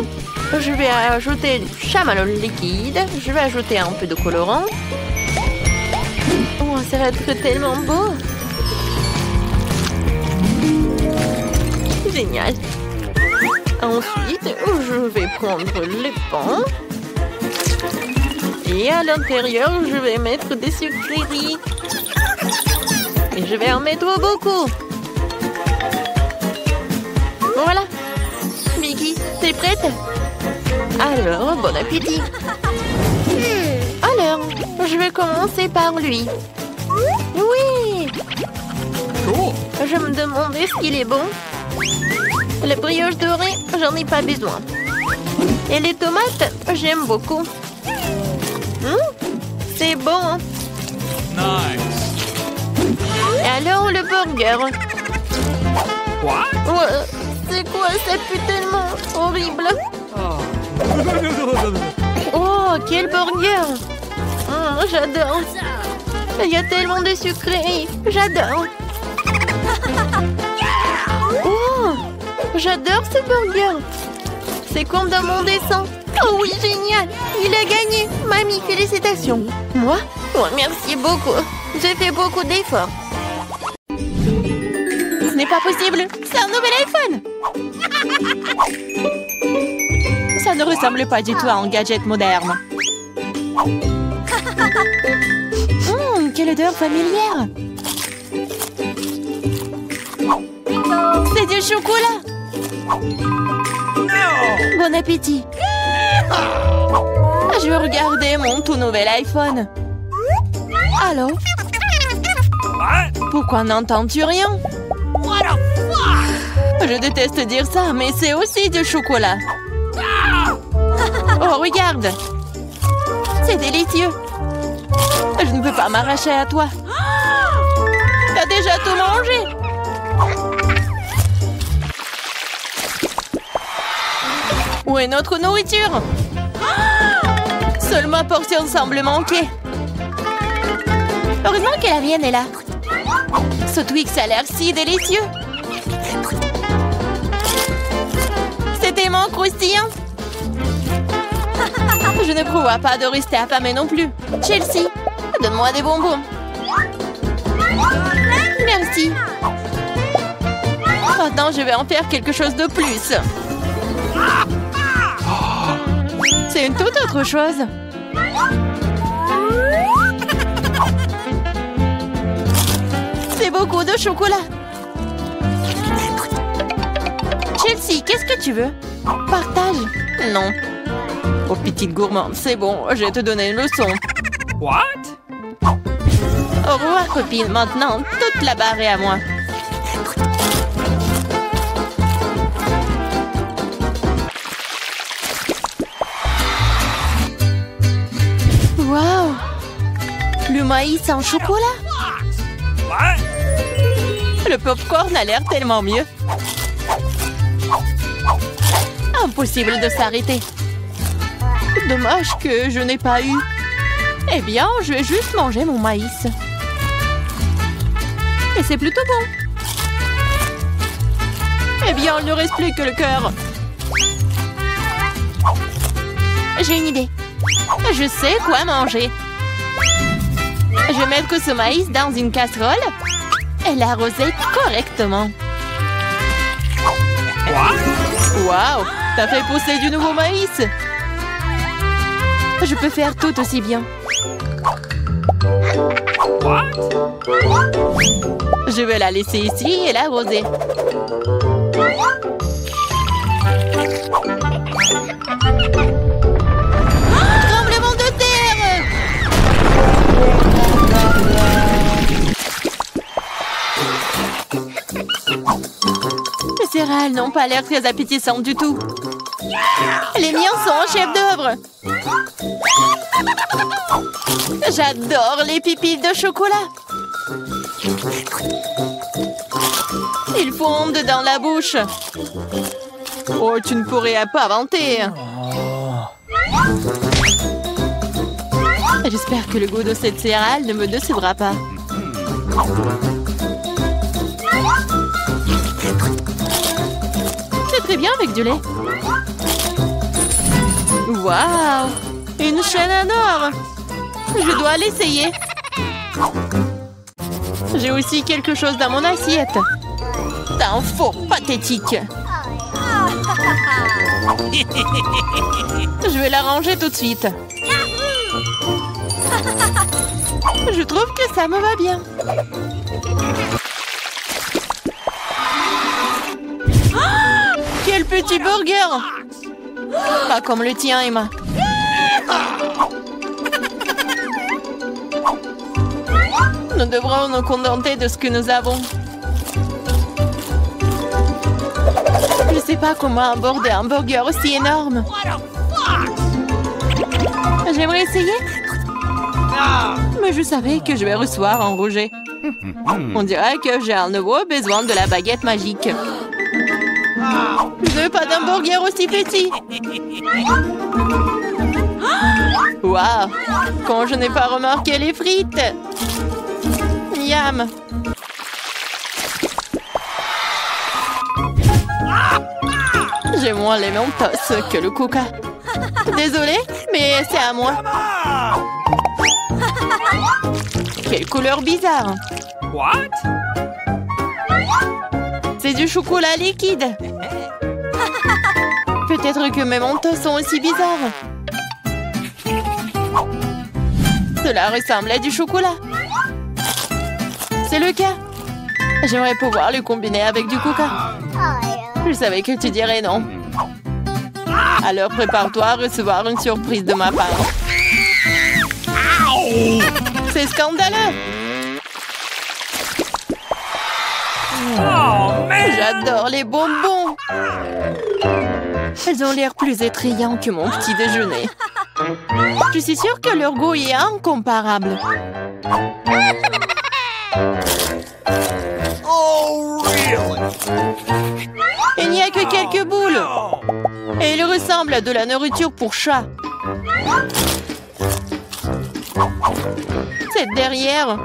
je vais ajouter du chamallow liquide. Je vais ajouter un peu de colorant. Oh, ça va être tellement beau. Génial. Ensuite, je vais prendre les pans. Et à l'intérieur, je vais mettre des sucreries. Et je vais en mettre beaucoup. Voilà. Vicky, t'es prête? Alors, bon appétit. Alors, je vais commencer par lui. Oui. Je me demandais ce qu'il est bon. La brioche dorée, j'en ai pas besoin. Et les tomates, j'aime beaucoup. C'est bon. Nice. Et alors le burger. What? Ouais, c'est quoi? Ça pue tellement horrible. Oh, quel burger. J'adore. Il y a tellement de sucreries. J'adore. Oh, j'adore ce burger. C'est comme dans mon dessin. Oh oui, génial. Il a gagné. Mamie, félicitations. Moi? Oh, merci beaucoup. J'ai fait beaucoup d'efforts. Ce n'est pas possible. C'est un nouvel iPhone. Ça ne ressemble pas du tout à un gadget moderne. Quelle odeur familière. C'est du chocolat. Bon appétit. Je vais regarder mon tout nouvel iPhone. Allô? Pourquoi n'entends-tu rien? Je déteste dire ça, mais c'est aussi du chocolat. Oh, regarde. C'est délicieux. Je ne peux pas m'arracher à toi. T'as déjà tout mangé. Où est notre nourriture? Seule ma portion semble manquer. Heureusement que la mienne est là. Ce Twix a l'air si délicieux. C'est tellement croustillant. Je ne prévois pas de rester affamée non plus. Chelsea, donne-moi des bonbons. Merci. Maintenant, je vais en faire quelque chose de plus. C'est une toute autre chose. C'est beaucoup de chocolat. Chelsea, qu'est-ce que tu veux? Partage. Non. Oh, petite gourmande, c'est bon, je vais te donner une leçon. What? Au revoir, copine. Maintenant, toute la barre est à moi. Waouh! Le maïs en chocolat? What? Le popcorn a l'air tellement mieux. Impossible de s'arrêter. Dommage que je n'ai pas eu. Eh bien, je vais juste manger mon maïs. Et c'est plutôt bon. Eh bien, il ne reste plus que le cœur. J'ai une idée. Je sais quoi manger. Je vais mettre ce maïs dans une casserole et l'arroser correctement. Waouh! T'as fait pousser du nouveau maïs! Je peux faire tout aussi bien. What? Je vais la laisser ici et l'arroser. Tremblement de terre! Les céréales n'ont pas l'air très appétissantes du tout. Les miens sont en chef d'œuvre. J'adore les pépites de chocolat. Ils fondent dans la bouche. Oh, tu ne pourrais pas inventer. J'espère que le goût de cette céréale ne me décevra pas. C'est très bien avec du lait. Waouh! Une chaîne en or! Je dois l'essayer. J'ai aussi quelque chose dans mon assiette. T'es un faux pathétique. Je vais la ranger tout de suite. Je trouve que ça me va bien. Oh, quel petit burger! Pas comme le tien, Emma. Nous devrons nous contenter de ce que nous avons. Je ne sais pas comment aborder un burger aussi énorme. J'aimerais essayer. Mais je savais que je vais recevoir un rejet. On dirait que j'ai à nouveau besoin de la baguette magique. Je ne veux pas d'un burger aussi petit. Waouh! Quand je n'ai pas remarqué les frites. Miam! J'ai moins les Mentos que le Coca. Désolée, mais c'est à moi. Quelle couleur bizarre! What? C'est du chocolat liquide. Peut-être que mes Mentos sont aussi bizarres. Cela ressemble à du chocolat. C'est le cas. J'aimerais pouvoir le combiner avec du Coca. Je savais que tu dirais non. Alors prépare-toi à recevoir une surprise de ma part. C'est scandaleux. Oh, man! J'adore les bonbons. Elles ont l'air plus attrayants que mon petit déjeuner. Je suis sûre que leur goût est incomparable. Oh, really? Il n'y a que quelques boules. Et ils ressemblent à de la nourriture pour chat. C'est derrière.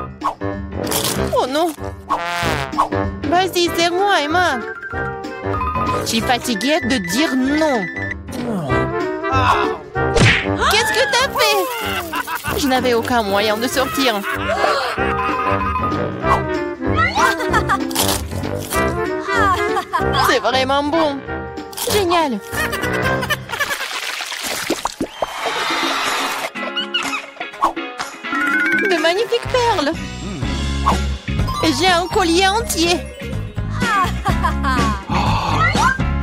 Oh non. Vas-y, serre-moi, Emma. Je suis fatiguée de dire non. Qu'est-ce que t'as fait? Je n'avais aucun moyen de sortir. C'est vraiment bon. Génial. magnifique perle. J'ai un collier entier.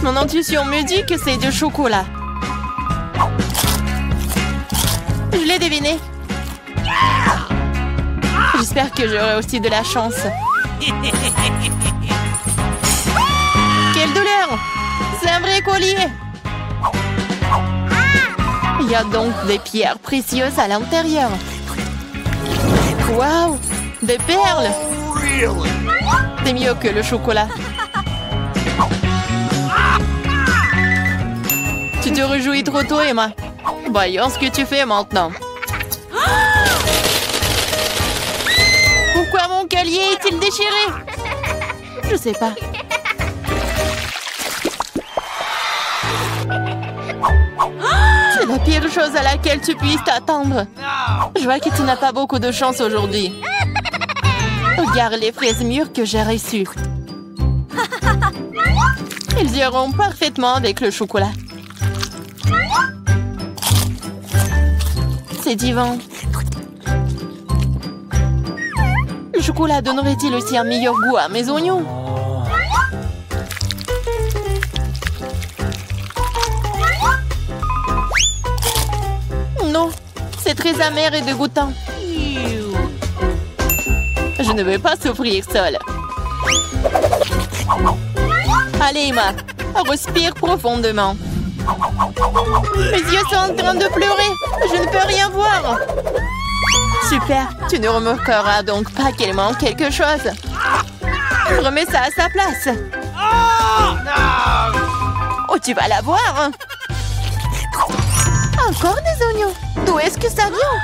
Mon intuition me dit que c'est du chocolat. Je l'ai deviné. J'espère que j'aurai aussi de la chance. Quelle douleur! C'est un vrai collier! Il y a donc des pierres précieuses à l'intérieur. Waouh! Des perles! C'est mieux que le chocolat. Tu te réjouis trop tôt, Emma. Voyons ce que tu fais maintenant. Pourquoi mon collier est-il déchiré? Je sais pas. C'est la pire chose à laquelle tu puisses t'attendre. Je vois que tu n'as pas beaucoup de chance aujourd'hui. Regarde les fraises mûres que j'ai reçues. Ils iront parfaitement avec le chocolat. C'est divin. Le chocolat donnerait-il aussi un meilleur goût à mes oignons? Non, c'est très amer et dégoûtant. Je ne veux pas souffrir seule. Allez, Emma, respire profondément. Mes yeux sont en train de pleurer. Je ne peux rien voir. Super, tu ne remarqueras donc pas qu'il manque quelque chose. Remets ça à sa place. Oh, tu vas la voir. Encore des oignons. D'où est-ce que ça vient?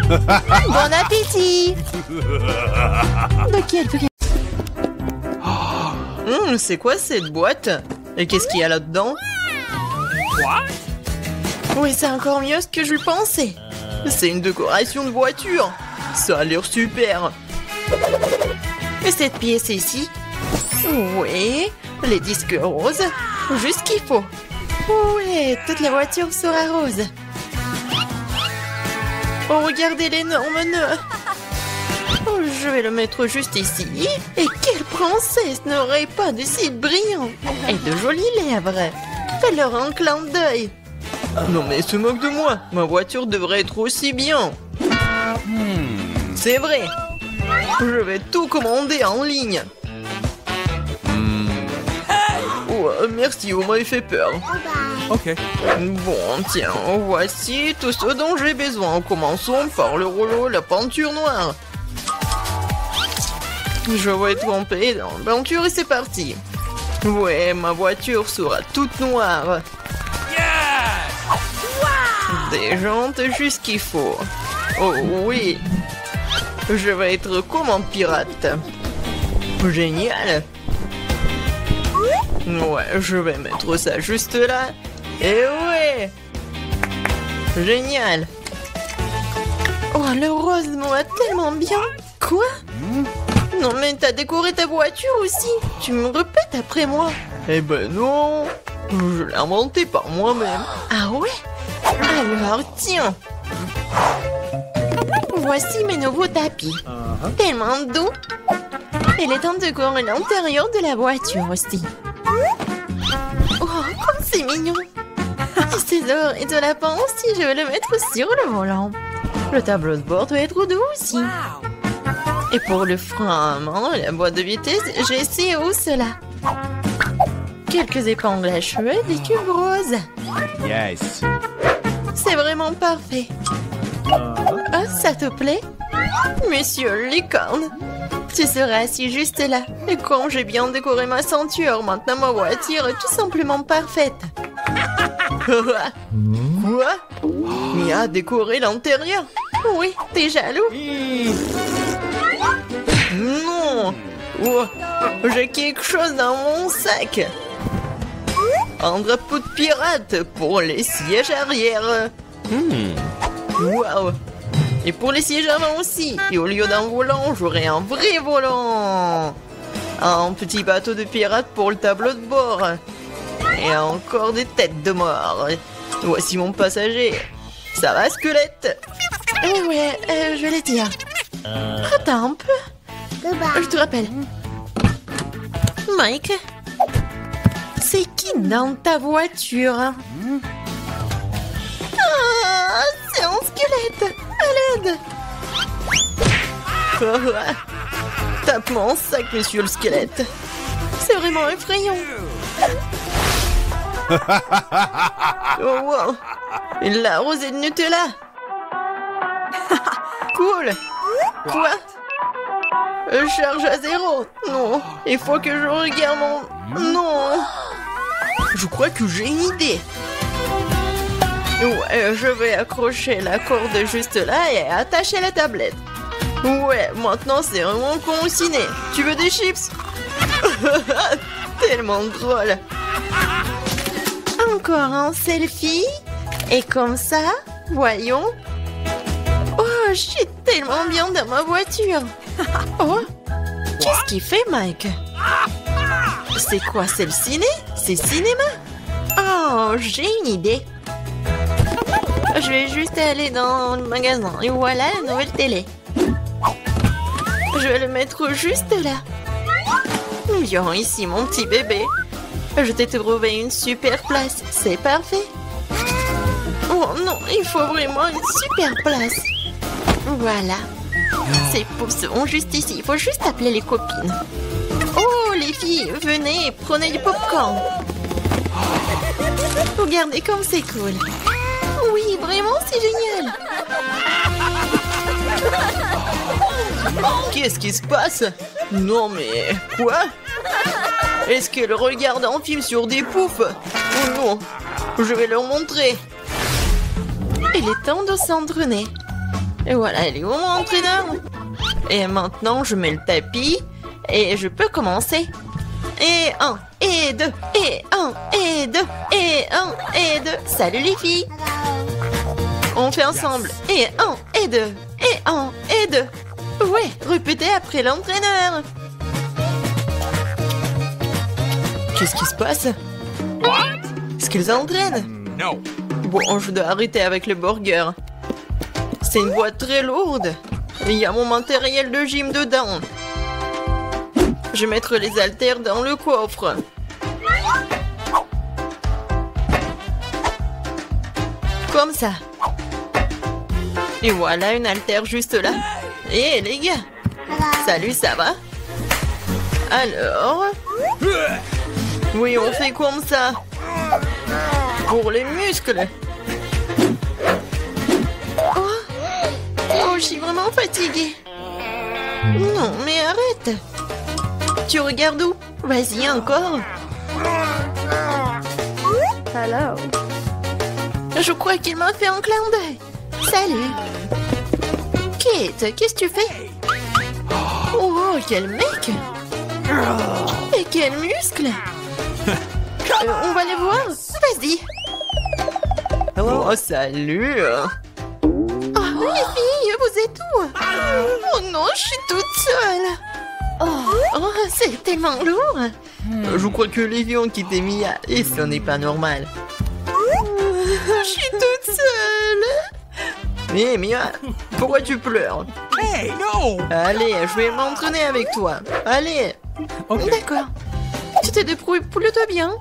Bon appétit. De quel prix? C'est quoi cette boîte? Et qu'est-ce qu'il y a là-dedans? What? Oui, c'est encore mieux ce que je pensais. C'est une décoration de voiture. Ça a l'air super. Et cette pièce ici? Oui, les disques roses. Juste ce qu'il faut. Oui, toute la voiture sera rose. Oh, regardez l'énorme nœud. Oh, je vais le mettre juste ici. Et quelle princesse n'aurait pas de cils brillants et de jolies lèvres? Fais-leur un clin d'œil. Non mais se moque de moi. Ma voiture devrait être aussi bien. C'est vrai. Je vais tout commander en ligne. Oh, merci, vous m'avez fait peur. Ok. Bon, tiens, voici tout ce dont j'ai besoin. Commençons par le rouleau, la peinture noire. Je vais tremper dans la peinture et c'est parti. Ouais, ma voiture sera toute noire. Des jantes juste qu'il faut. Oh oui. Je vais être comme un pirate. Génial. Ouais, je vais mettre ça juste là. Et ouais. Génial. Oh, le rose me va tellement bien. Quoi? Non mais t'as décoré ta voiture aussi. Tu me répètes après moi. Eh ben non. Je l'ai inventé par moi-même. Ah ouais? Alors tiens. Voici mes nouveaux tapis. Tellement doux. Il est temps de décorer l'intérieur de la voiture aussi. Oh, comme c'est mignon. C'est d'or et de lapin aussi, je vais le mettre sur le volant. Le tableau de bord doit être doux aussi. Et pour le frein à main et la boîte de vitesse, j'ai ces housses-là. Quelques épingles à cheveux et des cubes roses. Yes. C'est vraiment parfait. Ah, ça te plaît? Monsieur Licorne, tu seras assis juste là. Et comme j'ai bien décoré ma ceinture, maintenant ma voiture est tout simplement parfaite. Quoi? Mia a décoré l'intérieur? Oui, t'es jaloux? Non! Oh, j'ai quelque chose dans mon sac! Un drapeau de pirate pour les sièges arrière! Waouh! Et pour les sièges avant aussi! Et au lieu d'un volant, j'aurai un vrai volant! Un petit bateau de pirate pour le tableau de bord! Et encore des têtes de mort! Voici mon passager! Ça va, squelette? Ouais, je vais les dire. Attends un peu. Je te rappelle. Mike, c'est qui dans ta voiture? Ah, c'est un squelette. À l'aide. Tape mon sac, monsieur le squelette. C'est vraiment effrayant. Oh wow. La rosée de Nutella. Cool. Quoi? Charge à 0. Non, il faut que je regarde mon... Non. Je crois que j'ai une idée. Ouais, je vais accrocher la corde juste là et attacher la tablette. Ouais, maintenant c'est vraiment con au ciné. Tu veux des chips? Tellement drôle. Encore un selfie. Et comme ça, voyons. Oh, je suis tellement bien dans ma voiture. Oh, qu'est-ce qu'il fait, Mike? C'est quoi, c'est le ciné? C'est cinéma? Oh, j'ai une idée. Je vais juste aller dans le magasin. Et voilà la nouvelle télé. Je vais le mettre juste là. Viens ici, mon petit bébé. Je t'ai trouvé une super place. C'est parfait. Oh non, il faut vraiment une super place. Voilà. Ces pouces sont juste ici. Il faut juste appeler les copines. Oh, les filles, venez, prenez du popcorn. Regardez comme c'est cool. Oui, vraiment, c'est génial. Qu'est-ce qui se passe? Non, mais... Quoi? Est-ce qu'elle regarde un film sur des poufs? Oh non, je vais leur montrer. Il est temps de s'entraîner. Et voilà, elle est où mon entraîneur? Et maintenant, je mets le tapis et je peux commencer. Et 1, et 2, et 1, et 2, et 1, et 2. Salut les filles. On fait ensemble. Et 1, et 2, et 1, et 2. Ouais, répétez après l'entraîneur. Qu'est-ce qui se passe? Est-ce qu'ils entraînent? No. Bon, je dois arrêter avec le burger. C'est une boîte très lourde. Il y a mon matériel de gym dedans. Je vais mettre les haltères dans le coffre. Comme ça. Et voilà une haltère juste là. Hé les gars. Salut, ça va? Alors? Oui, on fait comme ça. Pour les muscles. Oh, je suis vraiment fatiguée. Non, mais arrête. Tu regardes où? Vas-y, encore. Hello. Je crois qu'il m'a fait un clin d'œil. Salut. Kate, qu'est-ce que tu fais? Oh, quel mec. Et quel muscle. On va les voir. Vas-y. Oh, salut. Oh, les filles, vous êtes où? Oh non, je suis toute seule. Oh, c'est tellement lourd. Je crois que les filles ont quitté Mia et ce n'est pas normal. Je suis toute seule. Hé, Mia, pourquoi tu pleures? Hey, no. Allez, je vais m'entraîner avec toi. Allez. Ok. D'accord. Tu t'es débrouillé plutôt bien.